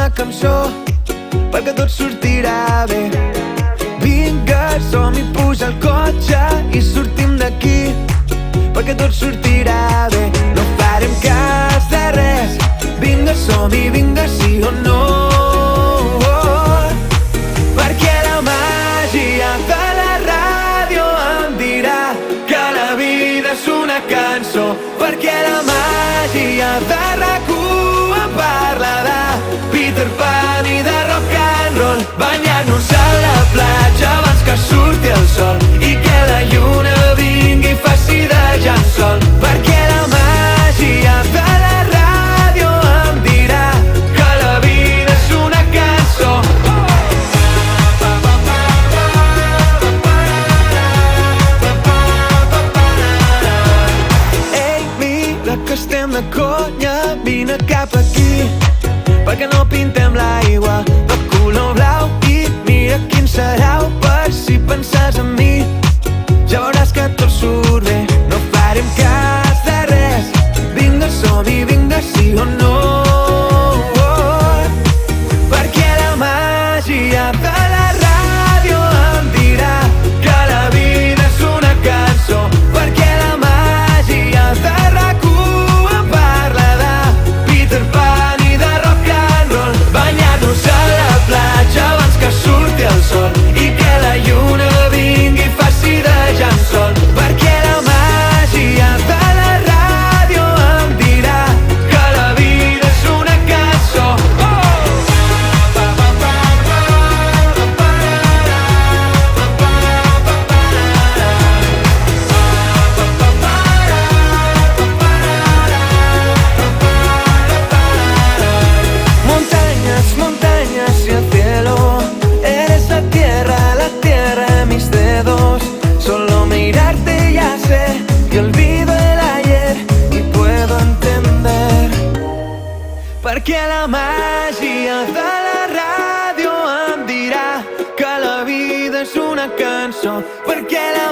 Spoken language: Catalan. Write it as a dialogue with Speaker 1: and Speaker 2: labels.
Speaker 1: una cançó perquè tot sortirà bé. Vinga, som-hi, puja al cotxe i sortim d'aquí perquè tot sortirà bé. No farem cas de res, vinga, som-hi, vinga, sí o no. Perquè la màgia de la ràdio em dirà que la vida és una cançó. Perquè la màgia de RAC1 em parla de Peter Pan i de rock and roll. Banyar-nos a la platja abans que surti el sol i que la lluna vingui i faci de llençol. Perquè la màgia de la ràdio em dirà que la vida és una cançó. Ei, mira que estem de conya, vine cap aquí perquè no pintem l'aigua de color blau i mira quin serà per si penses en mi. Ja veuràs que tot surt bé, no farem cas de res. Vinga, som-hi, vinga, sí o no. Perquè la màgia de la ràdio em dirà que la vida és una cançó. Perquè la màgia de RAC1 em parla de Peter Pan i de rock and roll. Banyar-nos a la platja abans que surti el sol i que la lluna vingui i faci de llençol. Perquè la màgia de la ràdio em dirà que la vida és una cançó. Montañas, montañas y el cielo, eres la tierra de mis dedos. Solo mirarte ya sé que olvido el ayer y puedo entender. Perquè la màgia de la ràdio em dirà que la vida és una cançó. Perquè la